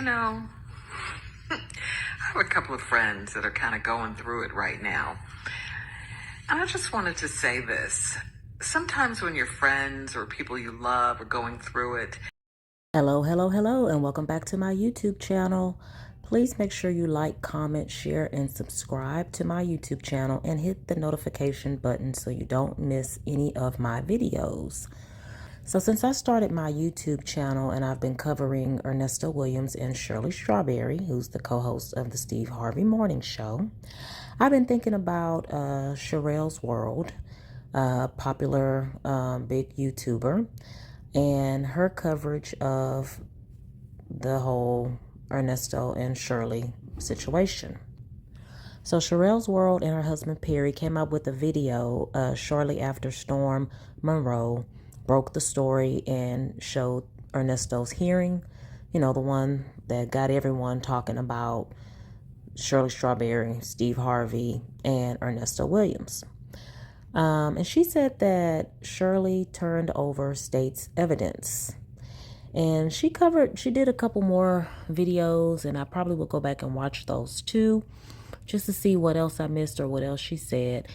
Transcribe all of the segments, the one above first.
You know, I have a couple of friends that are kind of going through it right now. And I just wanted to say this. Sometimes when your friends or people you love are going through it. Hello, and welcome back to my YouTube channel. Please make sure you like, comment, share, and subscribe to my YouTube channel and hit the notification button so you don't miss any of my videos. So since I started my YouTube channel and I've been covering Ernesto Williams and Shirley Strawberry, who's the co-host of the Steve Harvey Morning Show, I've been thinking about Sherelle's World, popular big YouTuber, and her coverage of the whole Ernesto and Shirley situation. So Sherelle's World and her husband Perry came up with a video shortly after Storm Monroe broke the story and showed Ernesto's hearing, the one that got everyone talking about Shirley Strawberry, Steve Harvey, and Ernesto Williams. And she said that Shirley turned over state's evidence. And she did a couple more videos, and I probably will go back and watch those too, just to see what else I missed or what else she said.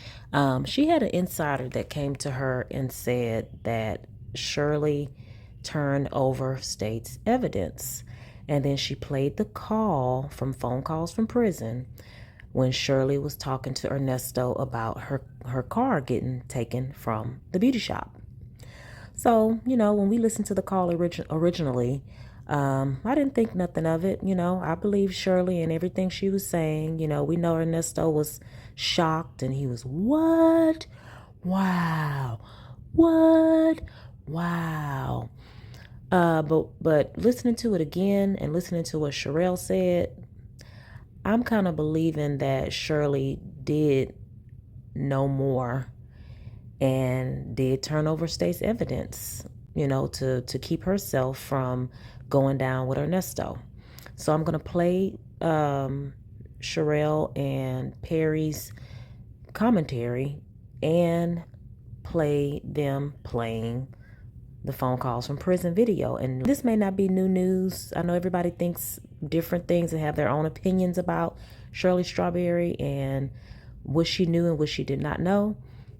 She had an insider that came to her and said that Shirley turned over state's evidence. And then she played the call from phone calls from prison when Shirley was talking to Ernesto about her car getting taken from the beauty shop. So, when we listened to the call originally, I didn't think nothing of it. I believe Shirley and everything she was saying. We know Ernesto was shocked and he was, what? Wow. What? Wow. But listening to it again and listening to what Sherelle said, I'm kind of believing that Shirley did know more and did turn over state's evidence, to keep herself from going down with Ernesto. So I'm going to play Sherelle and Perry's commentary and play them playing the phone calls from prison video. And this may not be new news. I know everybody thinks different things and have their own opinions about Shirley Strawberry and what she knew and what she did not know.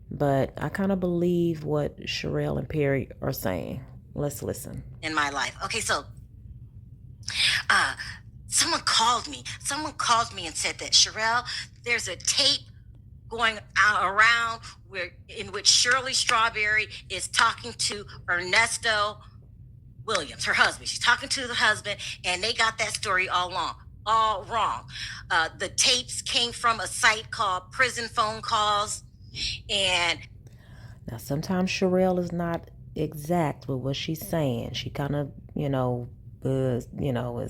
But I kind of believe what Sherelle and Perry are saying. Let's listen. In my life. Okay, so someone called me. Someone called me and said that, Sherelle, there's a tape going around in which Shirley Strawberry is talking to Ernesto Williams, her husband. She's talking to the husband, and they got that story all wrong. The tapes came from a site called Prison Phone Calls. And now sometimes Sherelle is not exact with what she's saying. She kind of, is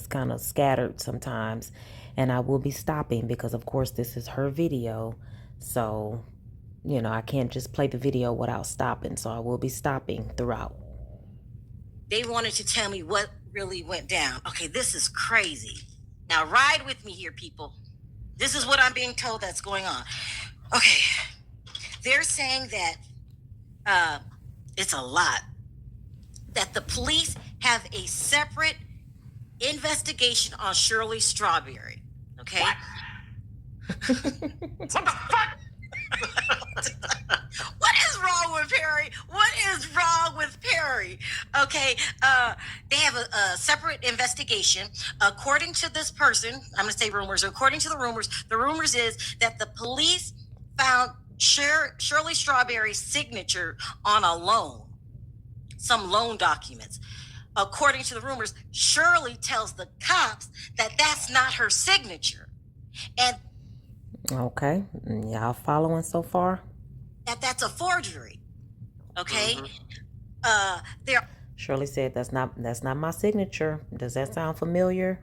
kind of scattered sometimes. And I will be stopping because, of course, this is her video. So, I can't just play the video without stopping. So I will be stopping throughout. They wanted to tell me what really went down. Okay, this is crazy. Now ride with me here, people. This is what I'm being told that's going on. Okay. They're saying that it's a lot, that the police have a separate investigation on Shirley Strawberry. Okay? What the fuck? What is wrong with Perry? What is wrong with Perry? Okay, they have a separate investigation. According to this person, I'm going to say rumors. According to the rumors is that the police found Shirley Strawberry's signature on a loan, some loan documents. According to the rumors, Shirley tells the cops that that's not her signature. And okay, y'all following so far? That's a forgery. Okay? Shirley said that's not my signature. Does that sound familiar?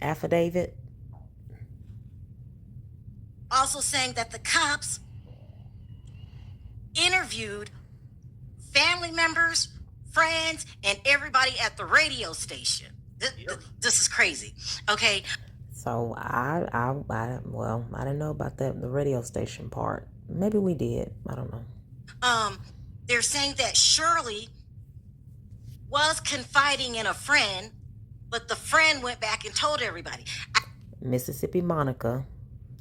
Affidavit? Also saying that the cops interviewed family members, friends, and everybody at the radio station. This is crazy. Okay. So I didn't know about the radio station part. Maybe we did. I don't know. They're saying that Shirley was confiding in a friend but the friend went back and told everybody. Mississippi Monica,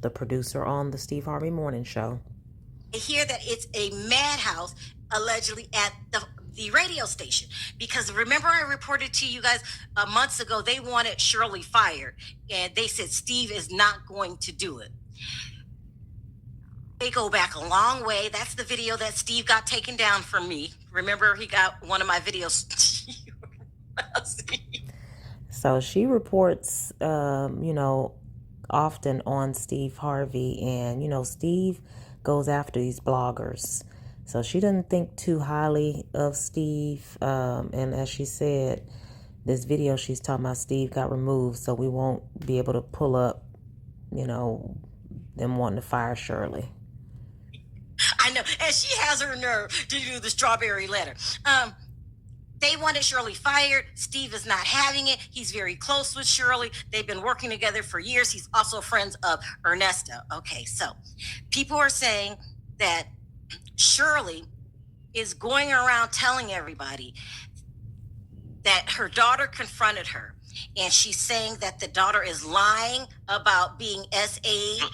the producer on the Steve Harvey Morning Show. I hear that it's a madhouse allegedly at the radio station, because remember I reported to you guys months ago they wanted Shirley fired, and they said Steve is not going to do it. They go back a long way. That's the video that Steve got taken down from me. Remember, he got one of my videos. So she reports, often on Steve Harvey, and, Steve goes after these bloggers. So she doesn't think too highly of Steve. And as she said, this video she's talking about, Steve got removed, so we won't be able to pull up, them wanting to fire Shirley. I know, and she has her nerve to do the strawberry letter. They wanted Shirley fired. Steve is not having it. He's very close with Shirley. They've been working together for years. He's also friends of Ernesto. Okay, so people are saying that Shirley is going around telling everybody that her daughter confronted her, and she's saying that the daughter is lying about being SA.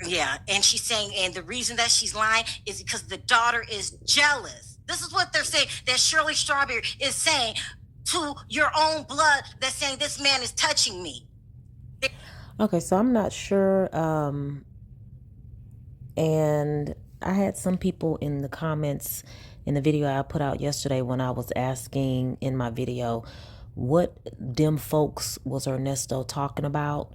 Yeah, and she's saying, and the reason that she's lying is because the daughter is jealous. This is what they're saying, that Shirley Strawberry is saying to your own blood, that's saying this man is touching me. Okay, so I'm not sure. And I had some people in the comments in the video I put out yesterday when I was asking in my video, what dim folks was Ernesto talking about?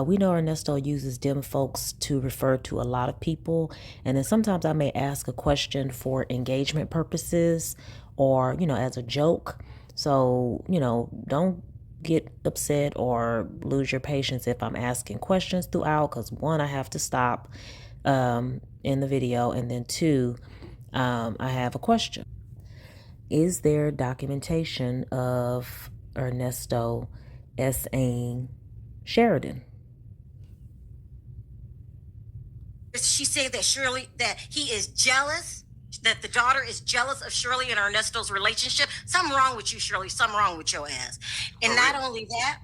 We know Ernesto uses dim folks to refer to a lot of people. And then sometimes I may ask a question for engagement purposes or, as a joke. So, don't get upset or lose your patience if I'm asking questions throughout. Because one, I have to stop in the video. And then two, I have a question. Is there documentation of Ernesto S.A.ing Sheridan? She's saying that he is jealous, that the daughter is jealous of Shirley and Ernesto's relationship. Something wrong with you, Shirley. Something wrong with your ass. And not only that.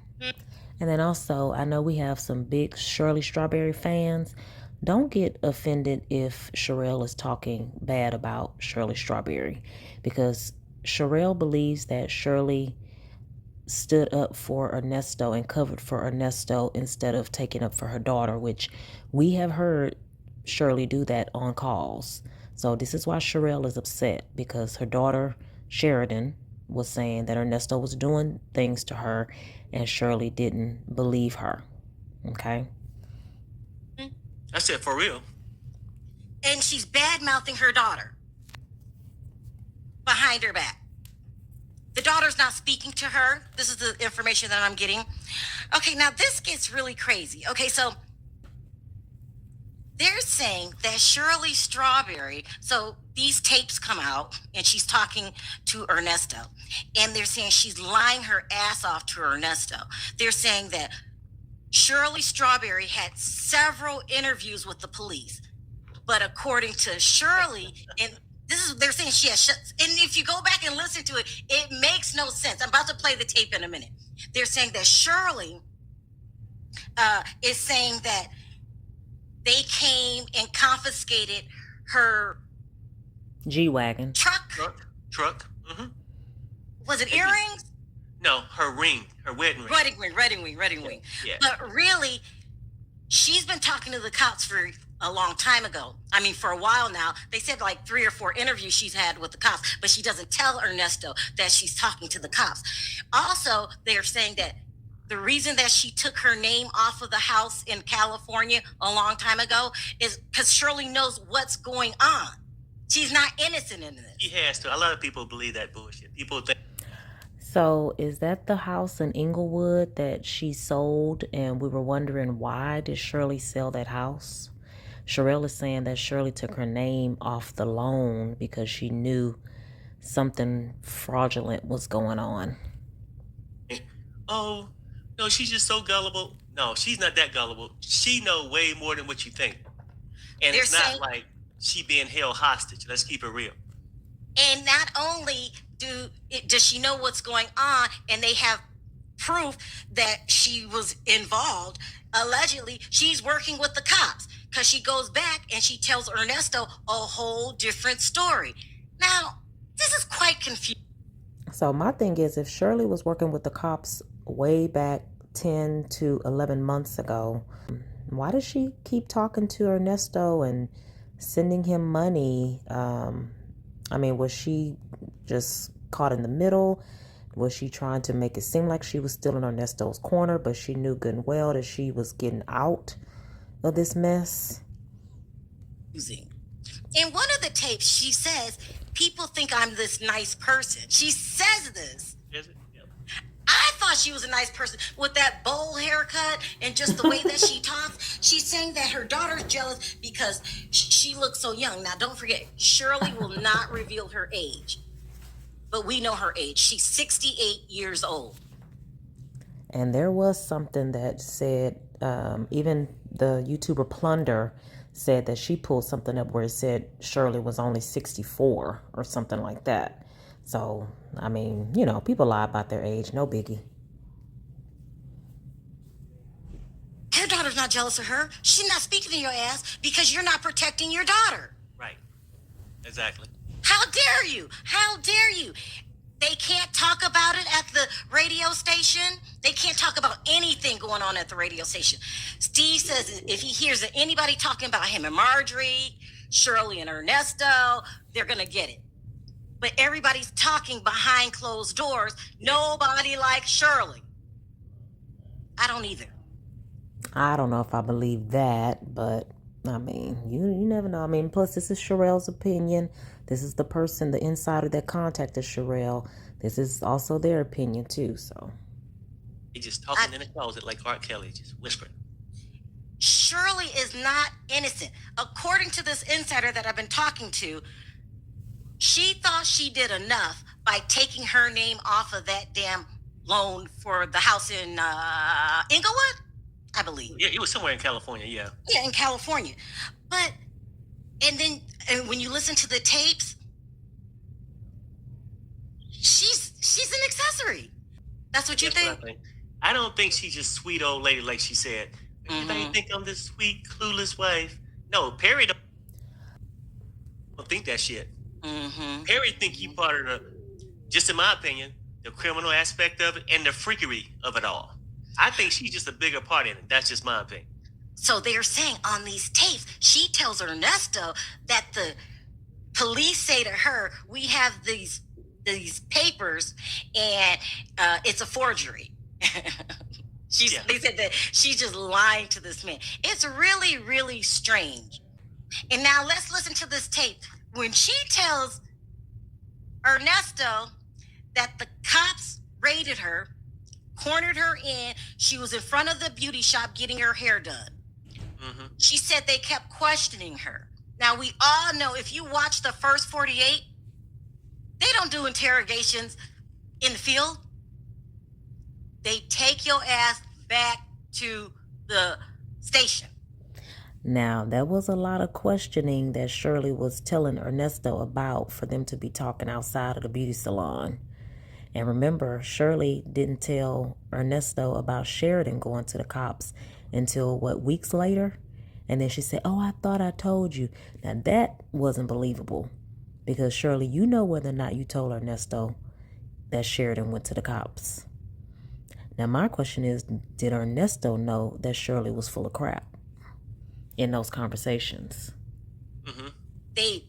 And then also, I know we have some big Shirley Strawberry fans. Don't get offended if Sherelle is talking bad about Shirley Strawberry, because Sherelle believes that Shirley stood up for Ernesto and covered for Ernesto instead of taking up for her daughter, which we have heard Shirley do that on calls. So this is why Sherelle is upset, because her daughter Sheridan was saying that Ernesto was doing things to her and Shirley didn't believe her. Okay? That's it, for real. And she's bad-mouthing her daughter behind her back. The daughter's not speaking to her. This is the information that I'm getting. Okay, now this gets really crazy. Okay, so they're saying that Shirley Strawberry, so these tapes come out and she's talking to Ernesto, and they're saying she's lying her ass off to Ernesto. They're saying that Shirley Strawberry had several interviews with the police, but according to Shirley, and they're saying she has, and if you go back and listen to it, it makes no sense. I'm about to play the tape in a minute. They're saying that Shirley is saying that they came and confiscated her G-Wagon. Truck. Mm-hmm. Was it earrings? No, her ring, her wedding ring. Wedding ring. Yeah. But really, she's been talking to the cops for a long time ago. I mean, for a while now. They said like 3 or 4 interviews she's had with the cops, but she doesn't tell Ernesto that she's talking to the cops. Also, they're saying that the reason that she took her name off of the house in California a long time ago is because Shirley knows what's going on. She's not innocent in this. She has to. A lot of people believe that bullshit. People think. So is that the house in Inglewood that she sold, and we were wondering why did Shirley sell that house? Sherelle is saying that Shirley took her name off the loan because she knew something fraudulent was going on. Oh, no, she's just so gullible. No, she's not that gullible. She knows way more than what you think. And it's not like she being held hostage. Let's keep it real. And not only does she know what's going on, and they have proof that she was involved. Allegedly, she's working with the cops because she goes back and she tells Ernesto a whole different story. Now, this is quite confusing. So my thing is, if Shirley was working with the cops way back 10 to 11 months ago, why does she keep talking to Ernesto and sending him money? Was she just caught in the middle? Was she trying to make it seem like she was still in Ernesto's corner, but she knew good and well that she was getting out of this mess? In one of the tapes, she says, people think I'm this nice person. She says this. Is it? Yep. I thought she was a nice person with that bowl haircut and just the way that she talks. She's saying that her daughter's jealous because she looks so young. Now, don't forget, Shirley will not reveal her age, but we know her age. She's 68 years old. And there was something that said, even the YouTuber Plunder said that she pulled something up where it said Shirley was only 64 or something like that. So, people lie about their age, no biggie. Her daughter's not jealous of her. She's not speaking to your ass because you're not protecting your daughter. Right. Exactly. How dare you? How dare you? They can't talk about it at the radio station. They can't talk about anything going on at the radio station. Steve says if he hears anybody talking about him and Marjorie, Shirley and Ernesto, they're going to get it. But everybody's talking behind closed doors. Nobody likes Shirley. I don't either. I don't know if I believe that, but you never know. Plus this is Sherelle's opinion. This is the person, the insider that contacted Sherelle. This is also their opinion too, so. He just talking in the closet like R. Kelly, just whispering. Shirley is not innocent. According to this insider that I've been talking to, she thought she did enough by taking her name off of that damn loan for the house in Inglewood, I believe. Yeah, it was somewhere in California, yeah. Yeah, in California. And when you listen to the tapes, she's an accessory. That's what you think? I don't think she's just sweet old lady like she said. Anybody think I'm this sweet, clueless wife? No, Perry don't think that shit. Perry think he part of the, just in my opinion, the criminal aspect of it and the freakery of it all. I think she's just a bigger part in it. That's just my opinion. So they're saying on these tapes, she tells Ernesto that the police say to her, we have these papers and it's a forgery. They said that she's just lying to this man. It's really, really strange. And now let's listen to this tape. When she tells Ernesto that the cops raided her, cornered her in, she was in front of the beauty shop getting her hair done. She said they kept questioning her. Now, we all know if you watch the first 48, they don't do interrogations in the field. They take your ass back to the station. Now, there was a lot of questioning that Shirley was telling Ernesto about for them to be talking outside of the beauty salon. And remember, Shirley didn't tell Ernesto about Sheridan going to the cops until, weeks later? And then she said, oh, I thought I told you. Now, that wasn't believable. Because, Shirley, you know whether or not you told Ernesto that Sheridan went to the cops. Now, my question is, did Ernesto know that Shirley was full of crap in those conversations? They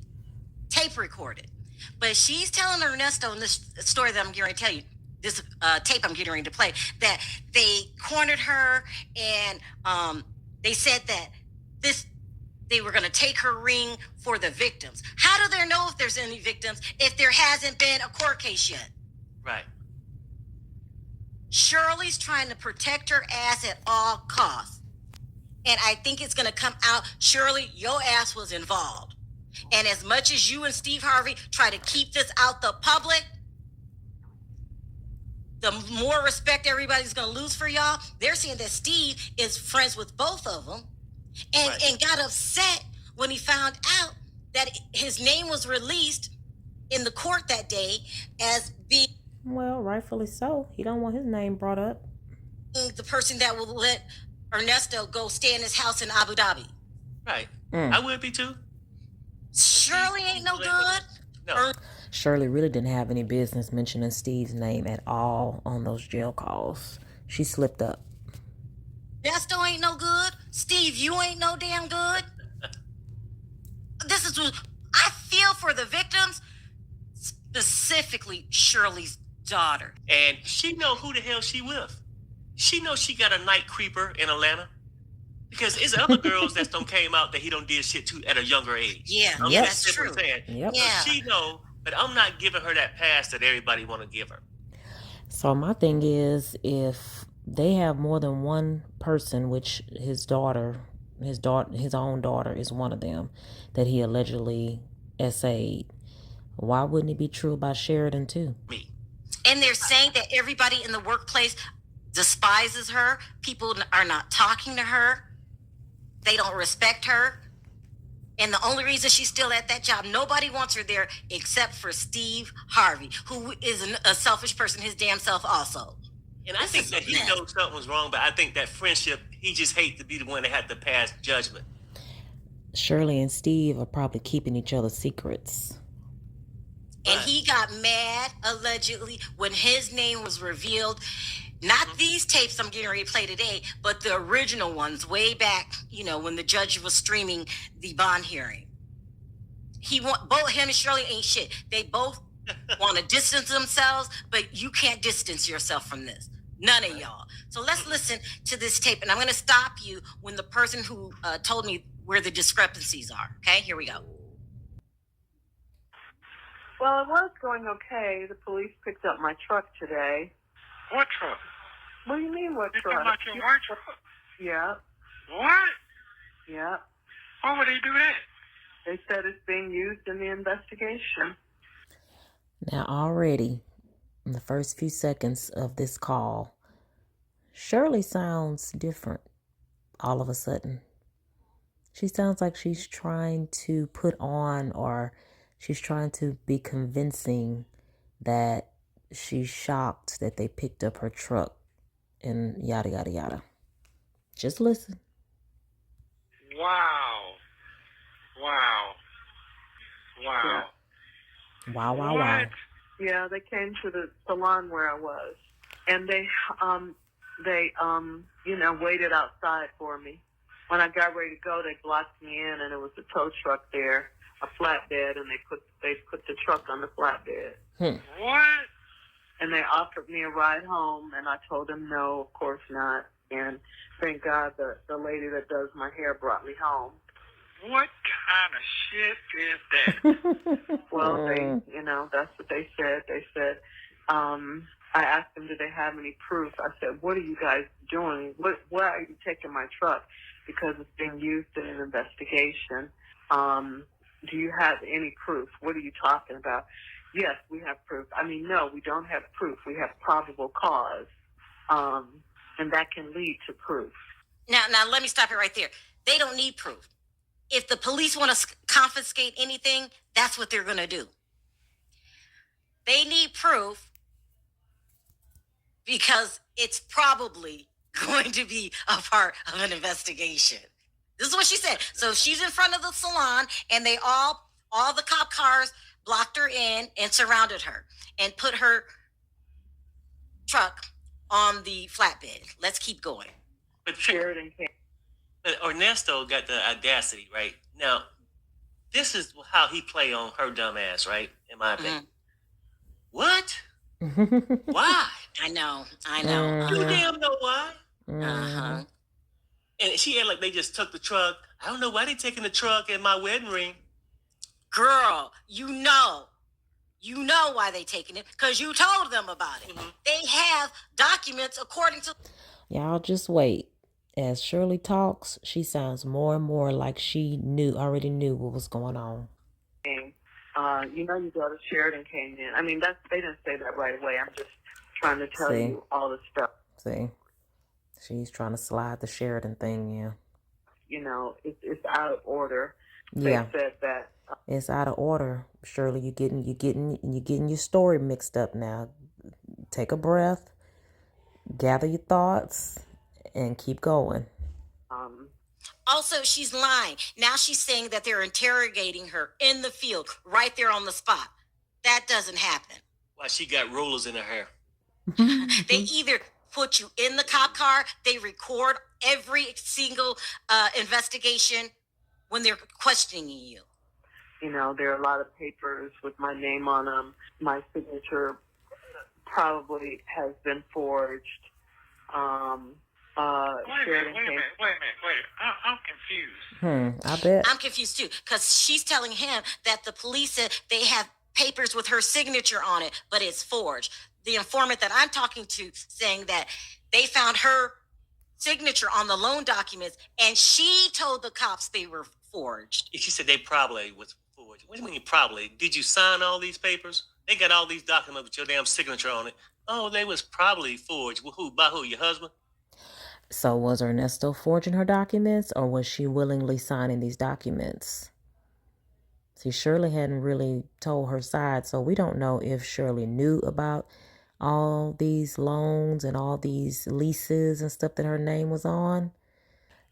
tape recorded. But she's telling Ernesto in this story that I'm getting ready to tell you, this tape I'm getting ready to play, that they cornered her and they said that they were going to take her ring for the victims. How do they know if there's any victims if there hasn't been a court case yet? Right. Shirley's trying to protect her ass at all costs. And I think it's going to come out, Shirley, your ass was involved. And as much as you and Steve Harvey try to keep this out the public, the more respect everybody's going to lose for y'all. They're saying that Steve is friends with both of them and got upset when he found out that his name was released in the court that day as being Well, rightfully so. He don't want his name brought up. The person that will let Ernesto go stay in his house in Abu Dhabi. Right. I would be too. Shirley ain't no good. No. Shirley really didn't have any business mentioning Steve's name at all on those jail calls. She slipped up. Ernesto ain't no good. Steve, you ain't no damn good. This is what I feel for the victims, specifically Shirley's daughter. And she know who the hell she with. She knows she got a night creeper in Atlanta. Because it's other girls that don't came out that he don't did shit to at a younger age. Yeah, that's true. Yep. Yeah. She know, but I'm not giving her that pass that everybody want to give her. So my thing is, if they have more than one person, which his own daughter is one of them, that he allegedly essayed, why wouldn't it be true about Sheridan too? Me. And they're saying that everybody in the workplace despises her. People are not talking to her. They don't respect her. And the only reason she's still at that job, nobody wants her there except for Steve Harvey, who is a selfish person, his damn self also. And I think that he knows something was wrong, but I think that friendship, he just hates to be the one that had to pass judgment. Shirley and Steve are probably keeping each other's secrets. And he got mad, allegedly, when his name was revealed. Not these tapes I'm getting ready to play today, but the original ones way back, when the judge was streaming the bond hearing. Both him and Shirley ain't shit. They both want to distance themselves, but you can't distance yourself from this. None of y'all. So let's listen to this tape, and I'm going to stop you when the person who told me where the discrepancies are. Okay, here we go. Well, it was going okay. The police picked up my truck today. What truck? What do you mean, what You truck? talking about your white truck? Yeah, What? yeah. Why would they do that? They said it's being used in the investigation. Now already, in the first few seconds of this call, Shirley sounds different all of a sudden. She sounds like she's trying to put on, or she's trying to be convincing that she's shocked that they picked up her truck and yada, yada, yada. Just listen. Wow. Wow. Wow. Wow, wow, What? wow. Yeah, they came to the salon where I was, and they waited outside for me. When I got ready to go, they blocked me in, and it was a tow truck there, a flatbed, and they put the truck on the flatbed. What? And they offered me a ride home, and I told them no, of course not. And thank God the lady that does my hair brought me home. What kind of shit is that? Well, that's what they said. They said, I asked them, did they have any proof? I said, what are you guys doing? Why are you taking my truck? Because it's being used in an investigation. Do you have any proof? What are you talking about? Yes, we have proof. I mean, no, we don't have proof. We have probable cause, and that can lead to proof. Now, let me stop it right there. They don't need proof. If the police want to confiscate anything, that's what they're going to do. They need proof because it's probably going to be a part of an investigation. This is what she said. So she's in front of the salon, and they all the cop cars blocked her in and surrounded her and put her truck on the flatbed. Let's keep going. But Sheridan came. Ernesto got the audacity, right? Now, this is how he play on her dumb ass, right? In my opinion. What? Why? I know. You damn know why. Uh-huh. And she had like they just took the truck. I don't know why they taking the truck and my wedding ring. Girl, you know why they taking it, because you told them about it. Mm-hmm. They have documents according to... Y'all just wait. As Shirley talks, she sounds more and more like she already knew what was going on. Your daughter Sheridan came in. I mean, they didn't say that right away. I'm just trying to tell you all the stuff. See, she's trying to slide the Sheridan thing in. It's out of order. Yeah. They said that it's out of order, Shirley. You're getting your story mixed up now. take a breath, gather your thoughts, and keep going. Also, she's lying. Now she's saying that they're interrogating her in the field, right there on the spot. That doesn't happen. Why she got rollers in her hair? They either put you in the cop car, they record every single investigation when they're questioning you. You know, there are a lot of papers with my name on them. My signature probably has been forged. Wait a minute. I'm confused. I bet. I'm confused too, because she's telling him that the police said they have papers with her signature on it, but it's forged. The informant that I'm talking to saying that they found her signature on the loan documents, and she told the cops they were forged. She said they probably was forged. What do you mean probably? Did you sign all these papers? They got all these documents with your damn signature on it. Oh, they was probably forged. Well, who? By who? Your husband? So was Ernesto forging her documents, or was she willingly signing these documents? See, Shirley hadn't really told her side, so we don't know if Shirley knew about all these loans and all these leases and stuff that her name was on,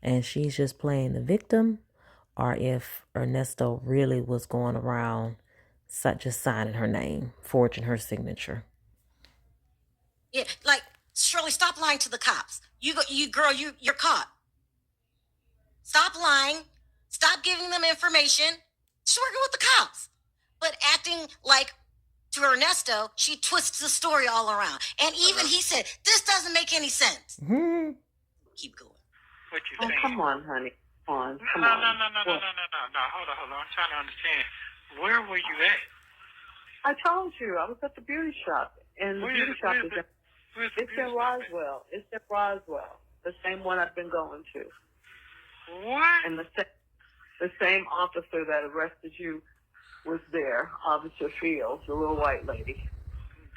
and she's just playing the victim, or if Ernesto really was going around just signing her name, forging her signature. Yeah, like, Shirley, stop lying to the cops. You're caught. Stop lying. Stop giving them information. She's working with the cops. But acting like to Ernesto, she twists the story all around. And even he said, this doesn't make any sense. Keep going. What you Oh, saying? come on, honey. Come on. No. Hold on. I'm trying to understand. Where were you at? I told you, I was at the beauty shop. And the beauty shop is it's in Roswell. It's in Roswell. The same one I've been going to. What? And the same officer that arrested you was there, Officer Fields, the little white lady.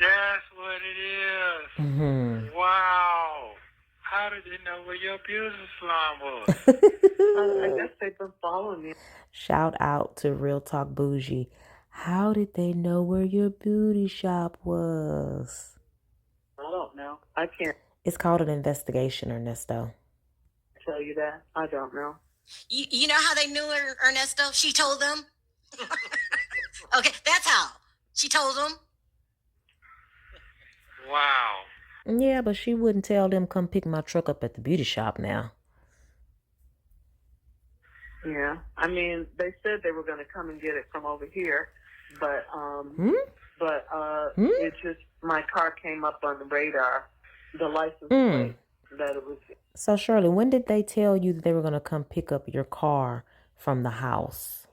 That's what it is. Mm-hmm. Wow. How did they know where your beauty salon was? I guess they've been following me. Shout out to Real Talk Bougie. How did they know where your beauty shop was? I don't know. I can't It's called an investigation, Ernesto. tell you that. I don't know. You know how they knew Ernesto? She told them. Okay, that's how. She told them. Wow. Yeah, but she wouldn't tell them come pick my truck up at the beauty shop now. Yeah. I mean, they said they were going to come and get it from over here, but it just, my car came up on the radar, the license plate, that it was. So Shirley, when did they tell you that they were going to come pick up your car from the house?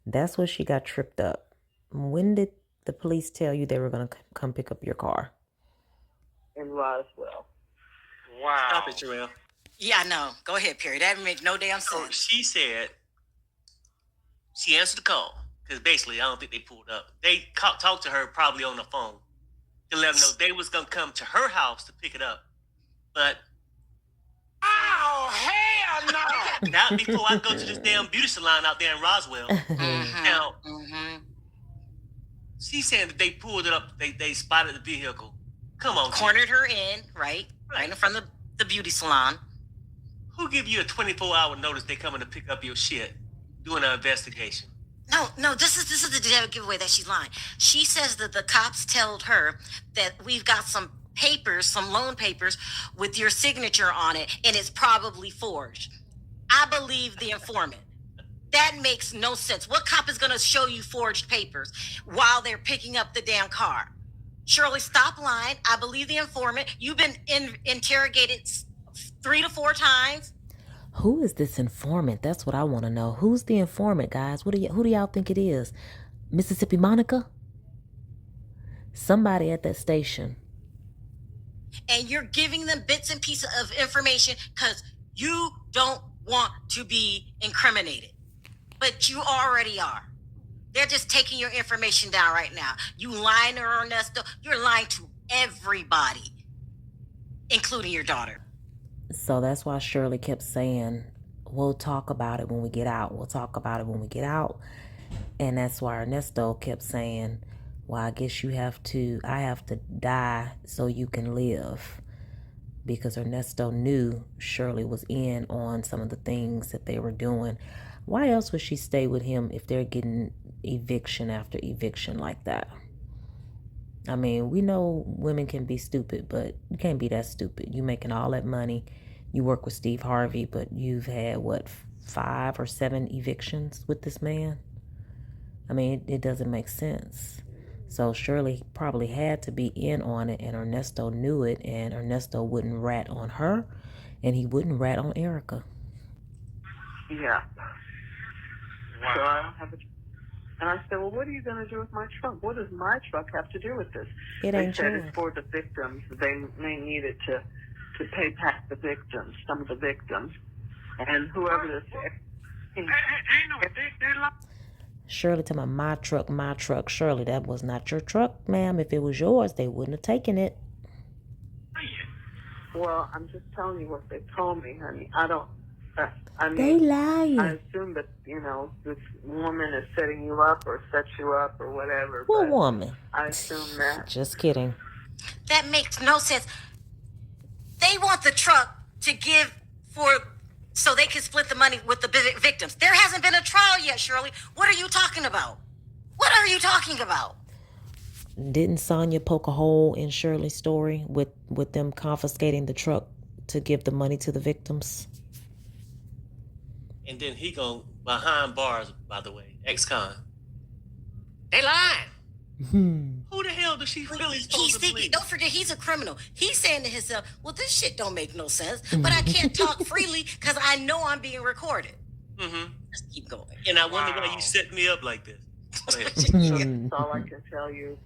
That's where she got tripped up. When did the police tell you they were going to come pick up your car? In Roswell. Wow. Stop it, Jarrell. Yeah, I know. Go ahead, Perry. That makes no damn So sense. she said she answered the call because basically I don't think they pulled up. They talked to her probably on the phone to let her know they was gonna come to her house to pick it up, but Oh, hell no. not before I go to this damn beauty salon out there in Roswell. Now she's saying that they pulled it up. They spotted the vehicle. Come on, Cornered her in, right in front of the beauty salon. who give you a 24-hour notice they coming to pick up your shit, doing an investigation? No, this is the dead giveaway that she's lying. She says that the cops told her that we've got some papers, some loan papers with your signature on it, and it's probably forged. I believe the informant. That makes no sense. What cop is going to show you forged papers while they're picking up the damn car? Shirley, stop lying. I believe the informant. You've been interrogated 3 to 4 times. Who is this informant? That's what I want to know. Who's the informant, guys? Who do y'all think it is? Mississippi Monica? Somebody at that station. And you're giving them bits and pieces of information because you don't want to be incriminated. But you already are. They're just taking your information down right now. You lying to Ernesto. You're lying to everybody, including your daughter. So that's why Shirley kept saying, we'll talk about it when we get out. We'll talk about it when we get out. And that's why Ernesto kept saying, well, I guess I have to die so you can live. Because Ernesto knew Shirley was in on some of the things that they were doing. Why else would she stay with him if they're getting eviction after eviction like that? I mean, we know women can be stupid, but you can't be that stupid. You making all that money. You work with Steve Harvey, but you've had, 5 or 7 evictions with this man? I mean, it doesn't make sense. So Shirley probably had to be in on it, and Ernesto knew it, and Ernesto wouldn't rat on her, and he wouldn't rat on Erica. Yeah. Wow. So I don't have a... And I said, well, what are you going to do with my truck? What does my truck have to do with this? It They ain't said yours. it's for the victims. They needed to pay back the victims, some of the victims. And whoever this... Ain't no... They lie. Shirley told me, my truck. Shirley, that was not your truck, ma'am. If it was yours, they wouldn't have taken it. Well, I'm just telling you what they told me, honey. I don't... I mean, They lying. I assume that, this woman is setting you up or sets you up or whatever. What but woman? I assume that. Just kidding. That makes no sense. They want the truck to give so they can split the money with the victims. There hasn't been a trial yet, Shirley. What are you talking about? What are you talking about? Didn't Sonya poke a hole in Shirley's story with them confiscating the truck to give the money to the victims? And then he gone behind bars, by the way, ex-con. They lying. Who the hell does she really supposed to believe? Don't forget, he's a criminal. He's saying to himself, well, this shit don't make no sense, but I can't talk freely because I know I'm being recorded. Mm-hmm. Just keep going. And I wonder why you set me up like this. Go ahead. That's all I can tell you is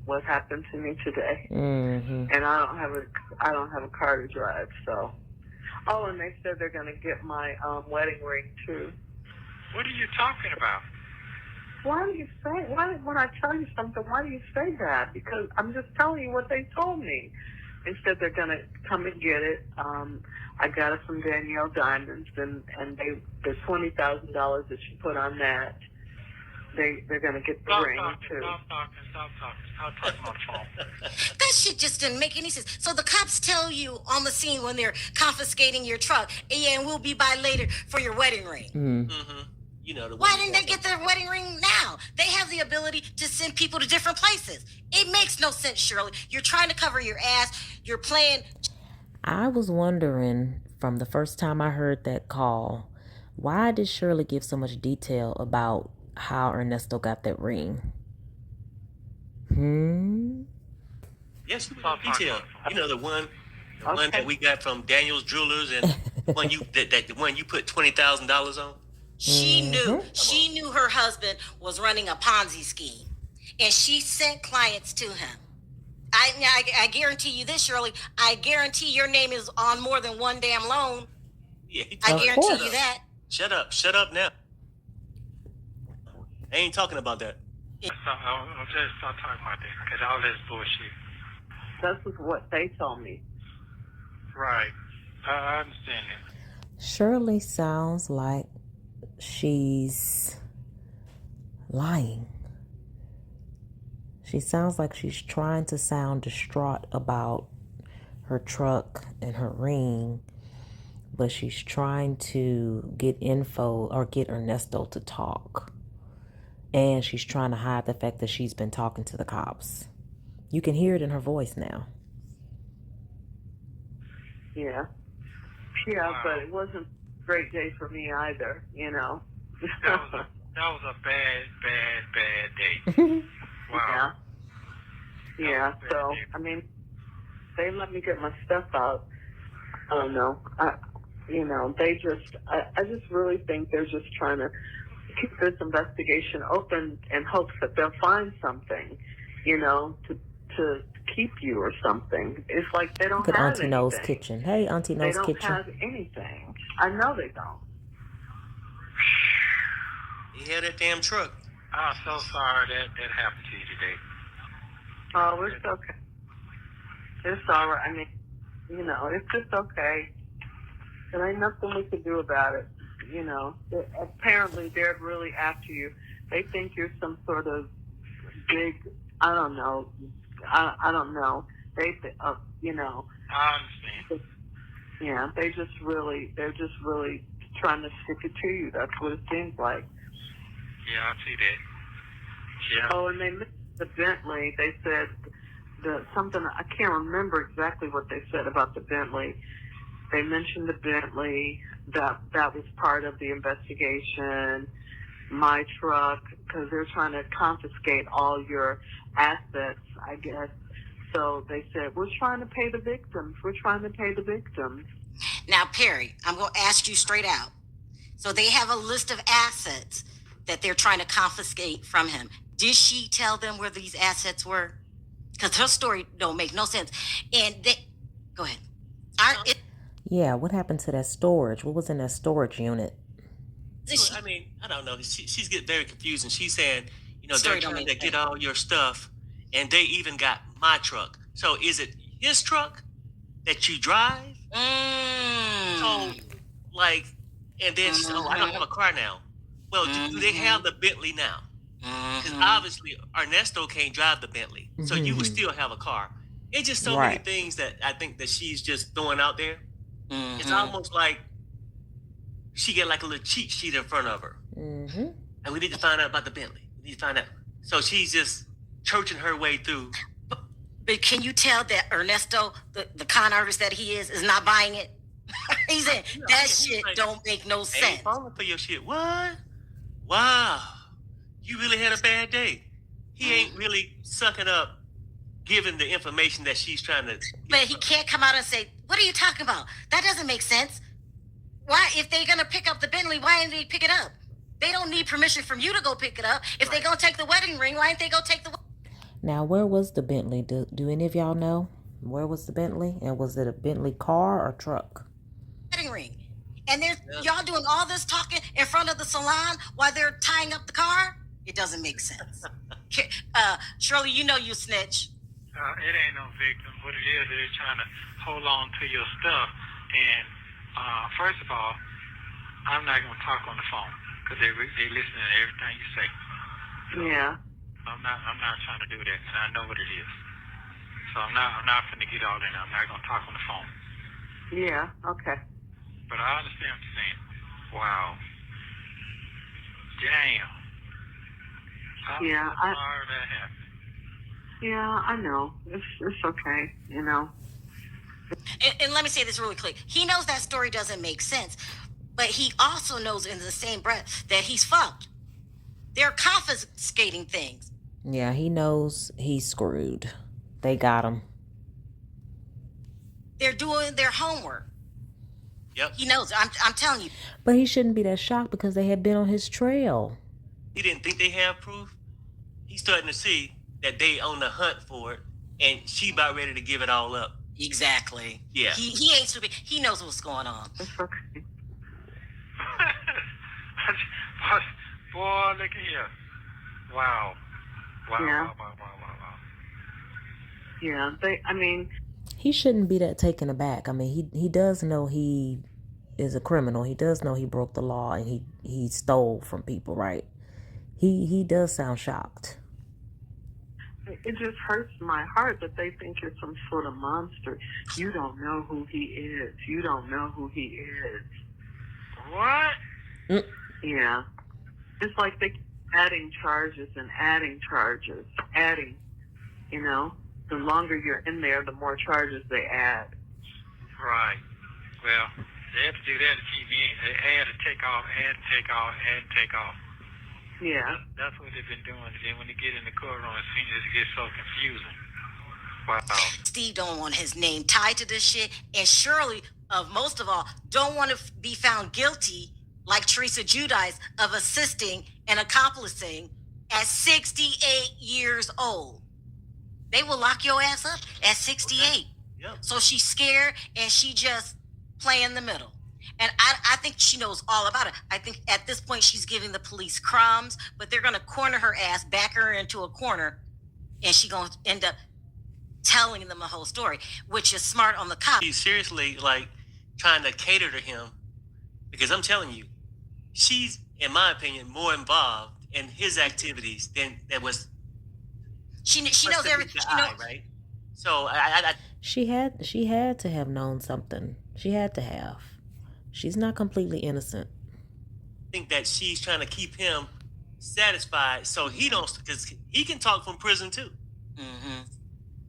what happened to me today. Mm-hmm. And I don't have a car to drive, so. Oh, and they said they're going to get my wedding ring too. What are you talking about? Why do you say? When I tell you something, why do you say that? Because I'm just telling you what they told me. They said they're going to come and get it. I got it from Danielle Diamonds, and the $20,000 that she put on that, they're going to get the ring too. Stop talking on the phone. That shit just didn't make any sense. So the cops tell you on the scene when they're confiscating your truck, and we'll be by later for your wedding ring. Mm-hmm. Why didn't they get their wedding ring now? They have the ability to send people to different places. It makes no sense, Shirley. You're trying to cover your ass. You're playing. I was wondering from the first time I heard that call, why did Shirley give so much detail about how Ernesto got that ring? Yes, detail. The one that we got from Daniel's Jewelers, and the one the one you put $20,000 on. She knew her husband was running a Ponzi scheme, and she sent clients to him. I guarantee you this, Shirley. I guarantee your name is on more than one damn loan. Yeah, I guarantee you that. Shut up now. I ain't talking about that. I'll just stop talking about that because all this bullshit. That's what they told me. Right. I understand that. Shirley sounds like she's lying. She sounds like she's trying to sound distraught about her truck and her ring, but she's trying to get info or get Ernesto to talk. And she's trying to hide the fact that she's been talking to the cops. You can hear it in her voice now. Yeah. Yeah, but it wasn't a great day for me either, That was a bad day. Wow. Yeah, so, I mean, they let me get my stuff out. I don't know. I just really think they're just trying to keep this investigation open in hopes that they'll find something, to keep you or something. It's like they don't Look at have Auntie anything. No's Kitchen. Hey, Auntie No's Kitchen. They don't have anything. I know they don't. He had that damn truck. I'm so sorry that happened to you today. Oh, it's okay. It's all right. I mean, it's just okay. There ain't nothing we can do about it. Apparently they're really after you. They think you're some sort of big I don't know. I don't know. They, you know, I understand. yeah, they're just really trying to stick it to you. That's what it seems like. Yeah, I see that. Yeah. Oh, and they mentioned the Bentley. They said something. I can't remember exactly what they said about the Bentley. They mentioned the Bentley, that was part of the investigation. My truck, because they're trying to confiscate all your assets, I guess. So they said, we're trying to pay the victims. We're trying to pay the victims. Now, Perry, I'm going to ask you straight out. So they have a list of assets that they're trying to confiscate from him. Did she tell them where these assets were? Because her story don't make no sense. And they, go ahead. Yeah, what happened to that storage? What was in that storage unit? I mean, I don't know. She's getting very confused, and she's saying, you know, Story they're don't trying make to get sense. all your stuff, and they even got my truck. So is it his truck that you drive? So, like, and then she said, oh, I don't have a car now. Well, do they have the Bentley now? Because obviously Ernesto can't drive the Bentley, so you would still have a car. It's just so many Right. things that I think that she's just throwing out there. It's almost like she get like a little cheat sheet in front of her, and we need to find out about the Bentley. We need to find out. So she's just churching her way through. But can you tell that Ernesto, the con artist that he is not buying it? He's in that shit like, don't make no Ain't sense. falling for your shit. What? Wow. You really had a bad day. He ain't really sucking up, giving the information that she's trying to. But he can't come out and say, "What are you talking about? That doesn't make sense." Why, if they're gonna pick up the Bentley, why didn't they pick it up? They don't need permission from you to go pick it up. If they're gonna take the wedding ring, why didn't they go take the Now, where was the Bentley? Do any of y'all know? Where was the Bentley? And was it a Bentley car or truck? wedding ring? And there's y'all doing all this talking in front of the salon while they're tying up the car? It doesn't make sense. Shirley, you know you snitch. It ain't no victim. What it is, they're trying to hold on to your stuff. And first of all, I'm not going to talk on the phone because they listening to everything you say. So Yeah. I'm not trying to do that, and I know what it is. So I'm not finna get all in. I'm not going to talk on the phone. Yeah. Okay. But I understand what you're saying. Wow. Damn. Yeah, I'm sorry that happened. Yeah, I know. It's okay. You know. And let me say this really quick. He knows that story doesn't make sense, but he also knows in the same breath that he's fucked. They're confiscating things. Yeah, he knows he's screwed. They got him. They're doing their homework. Yep. He knows. I'm telling you. But he shouldn't be that shocked because they had been on his trail. He didn't think they have proof. He's starting to see that they on the hunt for it, and she about ready to give it all up. Exactly. Yeah. He ain't stupid. He knows what's going on. It's okay. Boy, look at here. Wow. Yeah. Wow. Yeah. I mean, He shouldn't be that taken aback. I mean, he does know he is a criminal. He does know he broke the law and he stole from people, right? He does sound shocked. it just hurts my heart that they think you're some sort of monster. You don't know who he is. You don't know who he is. What? Yeah. It's like they keep adding charges and adding charges. Adding, you know. The longer you're in there, the more charges they add. Right. Well, they have to do that to keep me. They add and take off, add and take off, add and take off. Yeah. That's what they've been doing. And then when they get in the courtroom, it gets so confusing. Wow. Steve don't want his name tied to this shit, and Shirley, most of all, don't want to be found guilty like Teresa Giudice of assisting and accomplishing at 68 years old. They will lock your ass up at 68. Okay. Yep. So she's scared and she just play in the middle. And I think she knows all about it. I think at this point she's giving the police crumbs, but they're going to corner her ass, back her into a corner, and she's going to end up telling them the whole story, which is smart on the cop. She's seriously like trying to cater to him because I'm telling you, she's, in my opinion, more involved in his activities than that was. She knows everything. She knows. right? So I She had to have known something. She had to have. She's not completely innocent. think that she's trying to keep him satisfied, so he don't, because he can talk from prison too. Mm-hmm.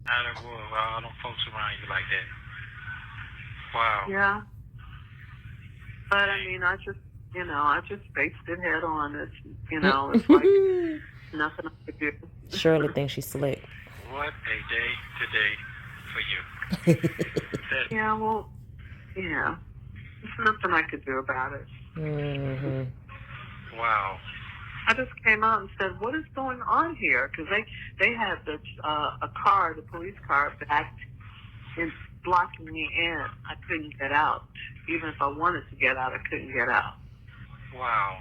I don't go with all them folks around you like that. Wow. Yeah. But I mean, I just faced it head on. It's like nothing I could do. Shirley thinks she's slick. What a day today for you. Yeah, well, yeah. There's nothing I could do about it. Mm-hmm. Wow. I just came out and said, "What is going on here?" Because they had this a car, the police car, backed in, blocking me in. I couldn't get out. Even if I wanted to get out, I couldn't get out. Wow.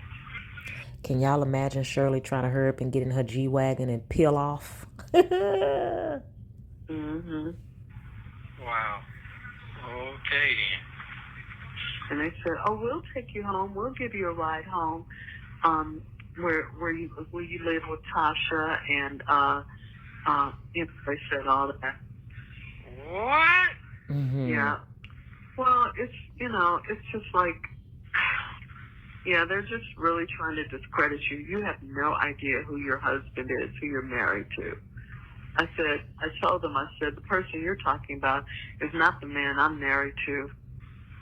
Can y'all imagine Shirley trying to hurry up and get in her G-Wagon and peel off? Mm-hmm. Wow. Okay then. And they said, "Oh, we'll take you home. We'll give you a ride home. Where you live with Tasha and they said all that." What? Mm-hmm. Yeah. Well, it's just like, yeah, they're just really trying to discredit you. You have no idea who your husband is, who you're married to. I told them, the person you're talking about is not the man I'm married to.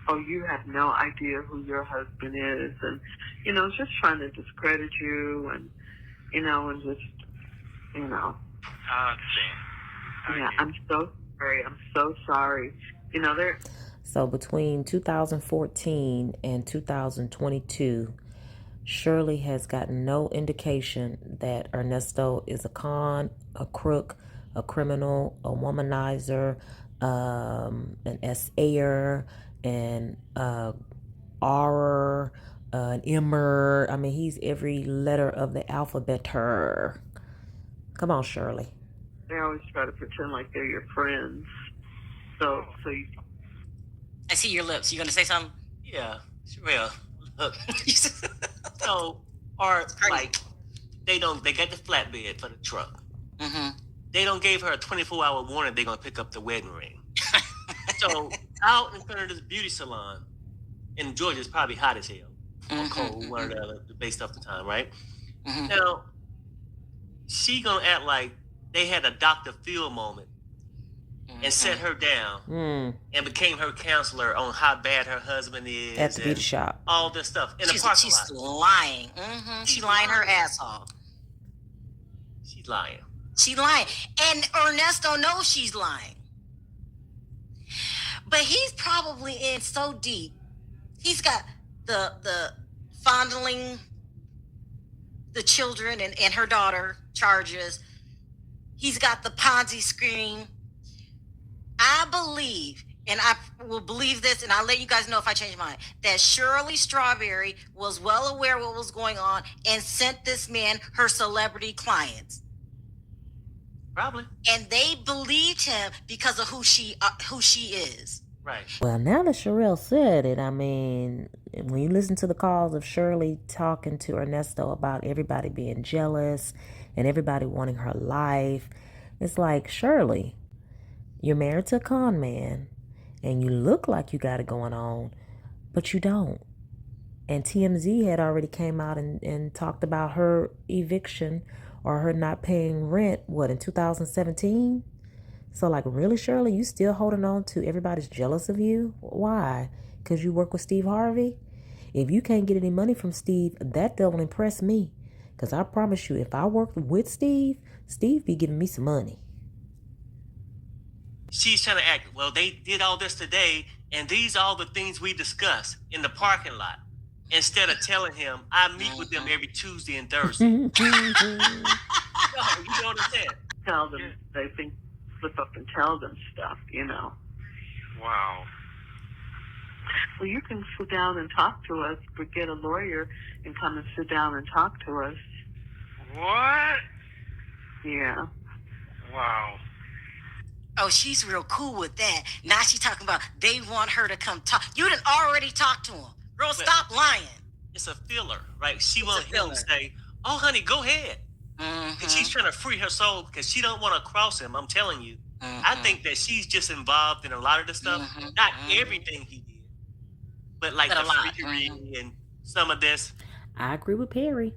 Oh, you have no idea who your husband is. And, just trying to discredit you and just. I understand. Yeah, I'm so sorry. I'm so sorry. They're. So between 2014 and 2022, Shirley has gotten no indication that Ernesto is a con, a crook, a criminal, a womanizer, an SAer, an R, an M'er. I mean, he's every letter of the alphabet. Come on, Shirley. They always try to pretend like they're your friends. So you. I see your lips. You gonna say something? Yeah, well, look. So, or like, they got the flatbed for the truck. Mm-hmm. They don't give her a 24-hour warning they're gonna pick up the wedding ring. So out in front of this beauty salon in Georgia, it's probably hot as hell, or cold, one or the other, based off the time, right? Mm-hmm. Now, she gonna act like they had a Dr. Phil moment and set her down and became her counselor on how bad her husband is at the beauty shop. All this stuff in the parking lot. She's lying. Mm-hmm. She's lying her ass off. She's lying. She's lying. And Ernesto knows she's lying. But he's probably in so deep. He's got the fondling the children and her daughter charges. He's got the Ponzi scheme. I believe, and I will believe this, and I'll let you guys know if I change my mind, that Shirley Strawberry was well aware what was going on and sent this man her celebrity clients. Probably. And they believed him because of who she is. Right. Well, now that Sherelle said it, I mean, when you listen to the calls of Shirley talking to Ernesto about everybody being jealous and everybody wanting her life, it's like, Shirley, you're married to a con man and you look like you got it going on, but you don't. And TMZ had already came out and talked about her eviction or her not paying rent, in 2017? So, like, really, Shirley, you still holding on to everybody's jealous of you? Why? Because you work with Steve Harvey? If you can't get any money from Steve, that don't impress me. Because I promise you, if I worked with Steve be giving me some money. She's trying to act, well, they did all this today, and these are all the things we discussed in the parking lot. Instead of telling him, I meet with them every Tuesday and Thursday. No, you know what I'm saying? Tell them, they think, flip up and tell them stuff, Wow. Well, you can sit down and talk to us, but get a lawyer and come and sit down and talk to us. What? Yeah. Wow. Oh, she's real cool with that. Now she's talking about they want her to come talk. You done already talked to him. Girl, stop lying. It's a filler, right? She wants him to say, oh, honey, go ahead. And she's trying to free her soul because she don't want to cross him. I'm telling you. I think that she's just involved in a lot of the stuff. Not everything he did, but like the freakery and some of this. I agree with Perry.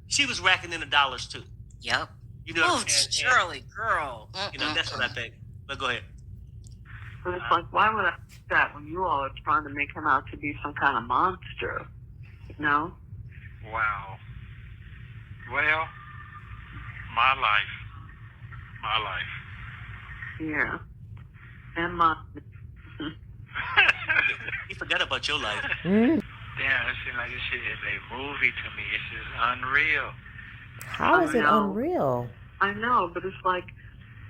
She was racking in the dollars too. Yep. You know what I'm saying? Shirley, girl. You know, that's what I think. But go ahead. But it's like, why would I do that when you all are trying to make him out to be some kind of monster? You know? Wow. Well, my life. Yeah. And mine. He forgot about your life. Damn, it seems like this shit is a movie to me. It's just unreal. How is it unreal? I know, but it's like,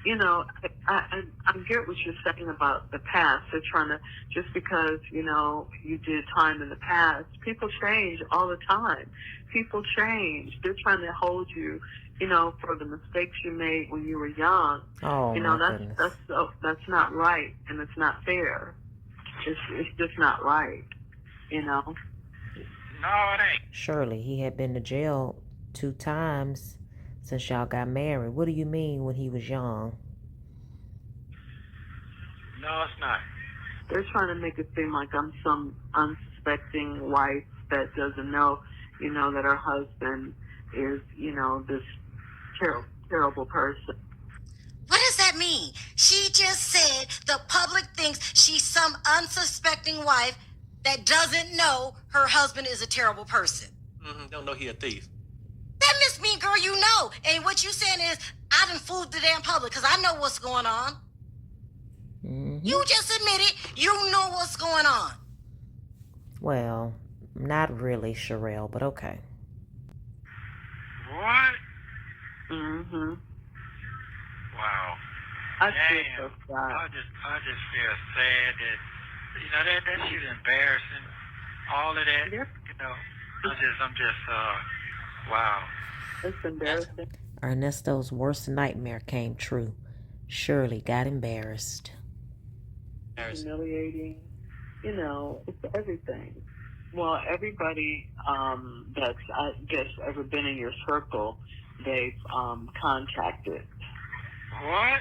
you know, I get what you're saying about the past. They're trying to, just because, you know, you did time in the past, people change all the time. People change. They're trying to hold you, you know, for the mistakes you made when you were young. Oh, you know, my that's not right, and it's not fair. It's just not right, you know. No, it ain't. Shirley, he had been to jail 2 times since y'all got married. What do you mean when he was young? No, it's not. They're trying to make it seem like I'm some unsuspecting wife that doesn't know, you know, that her husband is, you know, this terrible person. What does that mean? She just said the public thinks she's some unsuspecting wife that doesn't know her husband is a terrible person. Don't know he a thief. That must mean, girl, you know. And what you saying is, I done fooled the damn public because I know what's going on. You just admitted you know what's going on. Well, not really, Sherelle, but okay. What? Mm-hmm. Wow. I Damn. feel so sad. I just feel sad that, you know, that shit's embarrassing. All of that. Yep. You know, I'm just wow. It's embarrassing. Ernesto's worst nightmare came true. Shirley got embarrassed. Humiliating. You know, it's everything. Well, everybody that's, I guess, ever been in your circle, they've contacted. What?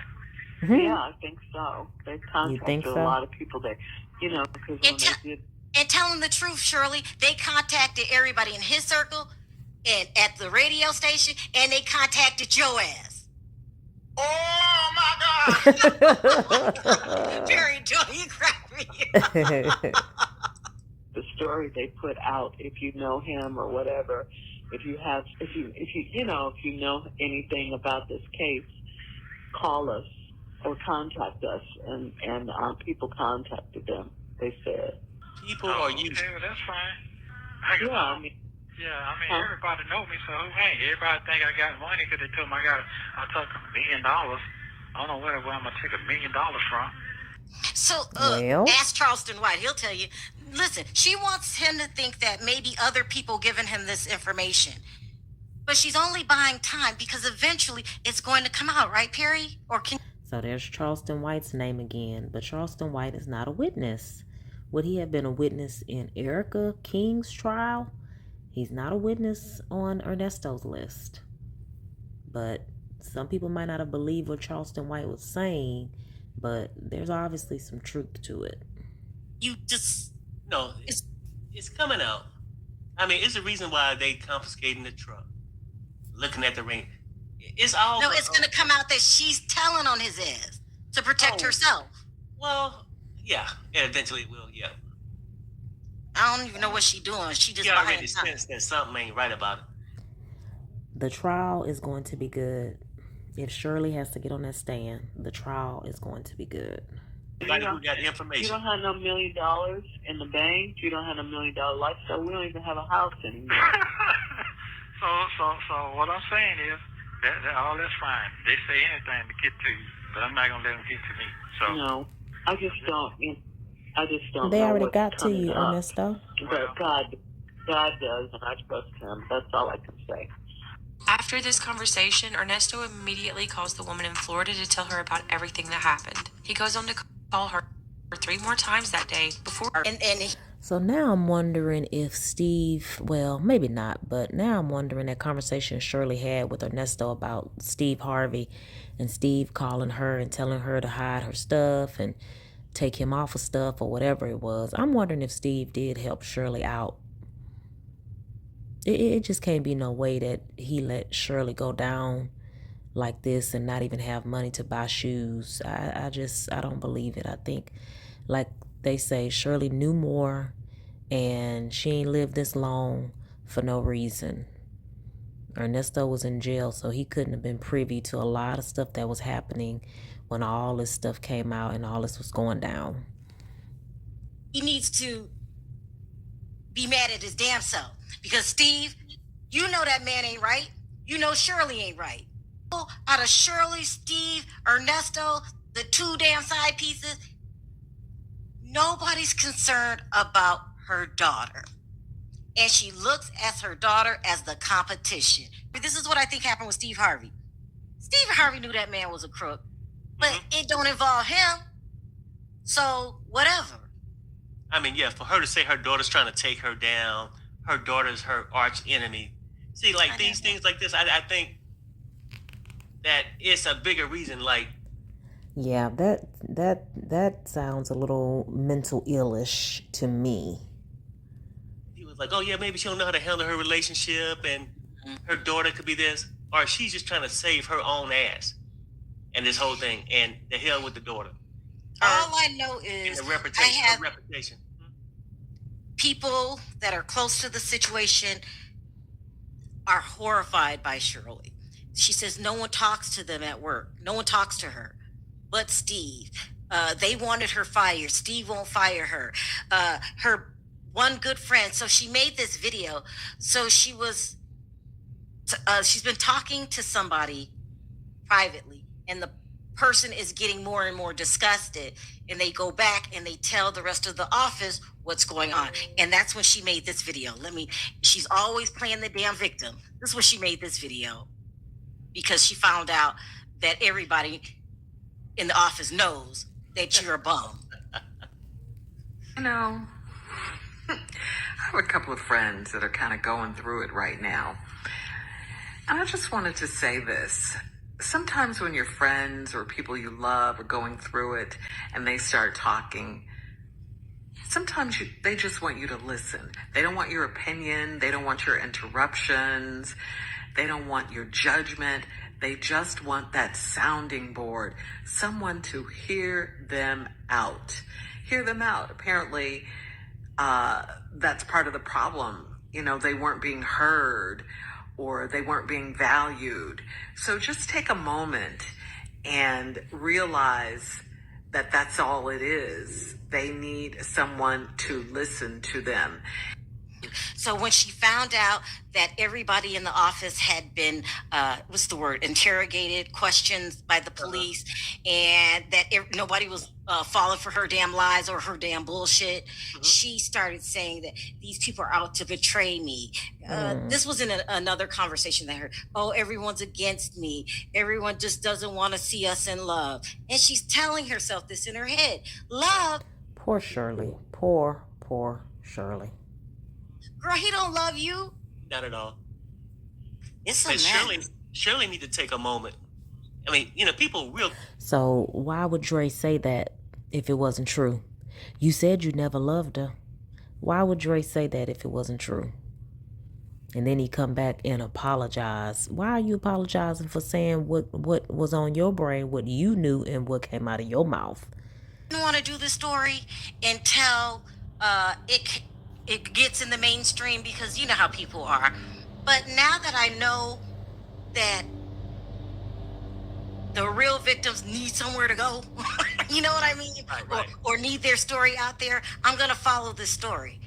Yeah, I think so. They've contacted think a so? lot of people that, you know, because when they did. And telling the truth, Shirley, they contacted everybody in his circle and at the radio station, and they contacted your ass. Oh my God! Perry, don't you crack me? The story they put out, if you know him or whatever, if you know anything about this case, call us or contact us. And people contacted them. They said. People are you. Okay, well, that's fine. Everybody know me, so hey, everybody think I got money because they told me I took $1 million. I don't know where I'm gonna take $1 million from. So, ask Charleston White. He'll tell you. Listen, she wants him to think that maybe other people giving him this information. But she's only buying time because eventually it's going to come out, right, Perry? So there's Charleston White's name again, but Charleston White is not a witness. Would he have been a witness in Erica King's trial? He's not a witness on Ernesto's list. But some people might not have believed what Charleston White was saying, but there's obviously some truth to it. No, it's coming out. I mean, it's the reason why they confiscating the truck. Looking at the ring. It's all... No, it's going to come out that she's telling on his ass to protect herself. Well, yeah. Eventually it will, yeah. I don't even know what she's doing. She just already sensed that something ain't right about it. The trial is going to be good. If Shirley has to get on that stand, the trial is going to be good. Everybody who got information. You don't have no $1 million in the bank. You don't have no $1 million lifestyle. We don't even have a house anymore. So what I'm saying is that all that's fine. They say anything to get to you, but I'm not gonna let them get to me. So no, I just don't. They know already what's got to coming you, up. Ernesto. But God does, and I trust Him. That's all I can say. After this conversation, Ernesto immediately calls the woman in Florida to tell her about everything that happened. He goes on to call her 3 more times that day before. So now I'm wondering if Steve, well, maybe not, but now I'm wondering that conversation Shirley had with Ernesto about Steve Harvey and Steve calling her and telling her to hide her stuff and take him off of stuff or whatever it was. I'm wondering if Steve did help Shirley out. It just can't be no way that he let Shirley go down like this and not even have money to buy shoes. I don't believe it. I think, like they say, Shirley knew more and she ain't lived this long for no reason. Ernesto was in jail, so he couldn't have been privy to a lot of stuff that was happening when all this stuff came out and all this was going down. He needs to be mad at his damn self. Because Steve, you know that man ain't right. You know Shirley ain't right. Out of Shirley, Steve, Ernesto, the two damn side pieces, nobody's concerned about her daughter. And she looks at her daughter as the competition. This is what I think happened with Steve Harvey. Steve Harvey knew that man was a crook, but it don't involve him. So whatever. I mean, yeah, for her to say her daughter's trying to take her down, her daughter's her arch enemy. See, like these things like this, I think that it's a bigger reason. Like, yeah, that sounds a little mental illish to me. He was like, oh yeah, maybe she don't know how to handle her relationship, and her daughter could be this, or she's just trying to save her own ass, and this whole thing, and the hell with the daughter. All I know is her reputation. People that are close to the situation are horrified by Shirley. She says no one talks to them at work. No one talks to her but Steve. They wanted her fired. Steve won't fire her. Her one good friend. So she made this video. So she's been talking to somebody privately, and the person is getting more and more disgusted, and they go back and they tell the rest of the office what's going on. And that's when she made this video. She's always playing the damn victim. This is when she made this video, because she found out that everybody in the office knows that you're a bum. You know, I have a couple of friends that are kind of going through it right now. And I just wanted to say this. Sometimes when your friends or people you love are going through it and they start talking, sometimes they just want you to listen. They don't want your opinion. They don't want your interruptions. They don't want your judgment. They just want that sounding board, someone to hear them out. Hear them out. Apparently, that's part of the problem. You know, they weren't being heard, or they weren't being valued. So just take a moment and realize that that's all it is. They need someone to listen to them. So when she found out that everybody in the office had been, interrogated, questions by the police, and that nobody was falling for her damn lies or her damn bullshit, she started saying that these people are out to betray me. This was in another conversation that I heard. Oh, everyone's against me. Everyone just doesn't want to see us in love. And she's telling herself this in her head. Love. Poor Shirley. Poor Shirley. Girl, he don't love you. Not at all. It's a mess. Shirley need to take a moment. I mean, you know, people real. So why would Dre say that if it wasn't true? You said you never loved her. Why would Dre say that if it wasn't true? And then he come back and apologize. Why are you apologizing for saying what was on your brain, what you knew, and what came out of your mouth? I don't want to do this story until it gets in the mainstream, because you know how people are. But now that I know that the real victims need somewhere to go, you know what I mean? Right. Or need their story out there, I'm going to follow this story.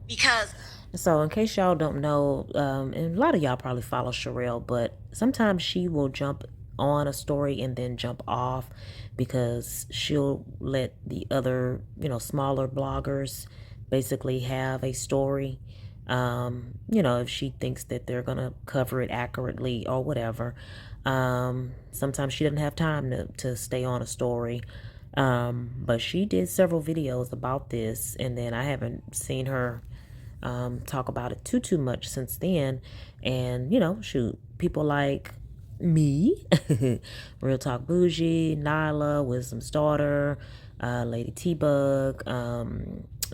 Because... So in case y'all don't know, and a lot of y'all probably follow Sherelle, but sometimes she will jump on a story and then jump off, because she'll let the other, smaller bloggers basically have a story, if she thinks that they're going to cover it accurately or whatever. Sometimes she doesn't have time to stay on a story. But she did several videos about this, and then I haven't seen her talk about it too much since then. And you know, shoot, people like me, Real Talk Bougie, Nyla, Wisdom's Daughter, Lady T-Bug,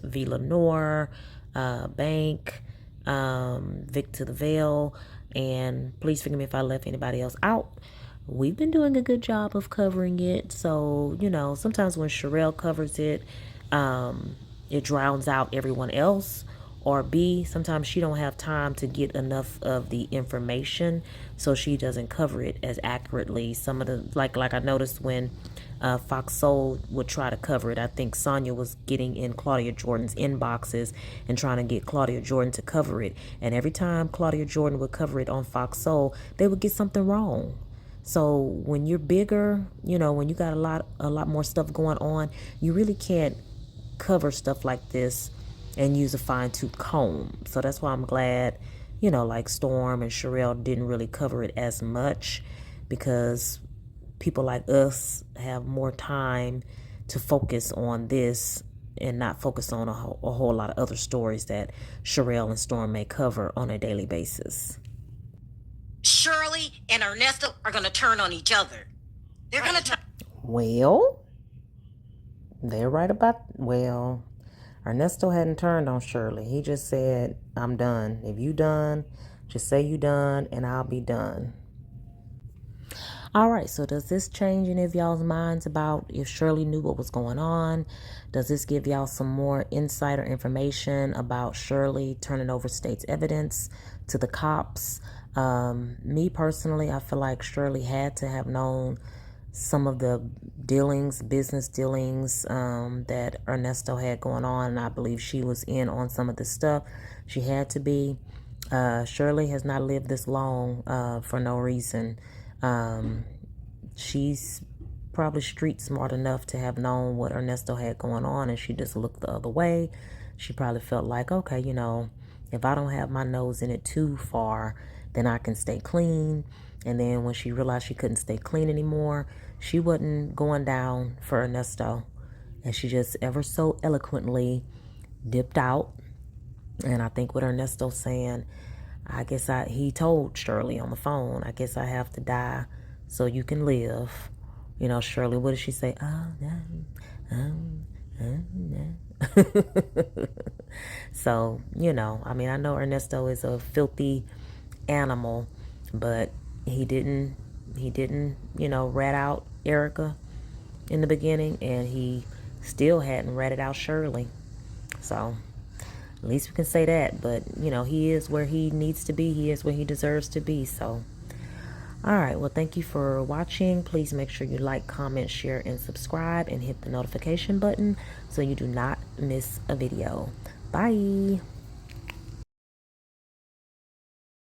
V. Lenore, Bank, Vic to the Veil, and please forgive me if I left anybody else out. We've been doing a good job of covering it. So, you know, sometimes when Sherelle covers it, it drowns out everyone else. Or B, sometimes she don't have time to get enough of the information, so she doesn't cover it as accurately. Some of the, like I noticed when Fox Soul would try to cover it, I think Sonya was getting in Claudia Jordan's inboxes and trying to get Claudia Jordan to cover it. And every time Claudia Jordan would cover it on Fox Soul, they would get something wrong. So when you're bigger, you know, when you got a lot more stuff going on, you really can't cover stuff like this and use a fine-tooth comb. So that's why I'm glad, you know, like Storm and Sherelle didn't really cover it as much, because people like us have more time to focus on this and not focus on a whole lot of other stories that Sherelle and Storm may cover on a daily basis. Shirley and Ernesto are going to turn on each other. They're going to turn. Well, they're right about, well, Ernesto hadn't turned on Shirley. He just said, I'm done. If you done, just say you done and I'll be done. All right, so does this change any of y'all's minds about if Shirley knew what was going on? Does this give y'all some more insider information about Shirley turning over state's evidence to the cops? Me personally, I feel like Shirley had to have known some of the dealings, business dealings that Ernesto had going on, and I believe she was in on some of this stuff. She had to be. Shirley has not lived this long for no reason. She's probably street smart enough to have known what Ernesto had going on, and she just looked the other way. She probably felt like, okay, you know, if I don't have my nose in it too far, then I can stay clean. And then when she realized she couldn't stay clean anymore, she wasn't going down for Ernesto. And she just ever so eloquently dipped out. And I think with Ernesto saying, I guess he told Shirley on the phone, I guess I have to die so you can live. You know, Shirley, what did she say? So, you know, I mean, I know Ernesto is a filthy animal, but he didn't, you know, rat out Erica in the beginning, and he still hadn't ratted out Shirley. So at least we can say that. But, you know, he is where he needs to be. He is where he deserves to be. So, all right. Well, thank you for watching. Please make sure you like, comment, share, and subscribe, and hit the notification button so you do not miss a video. Bye.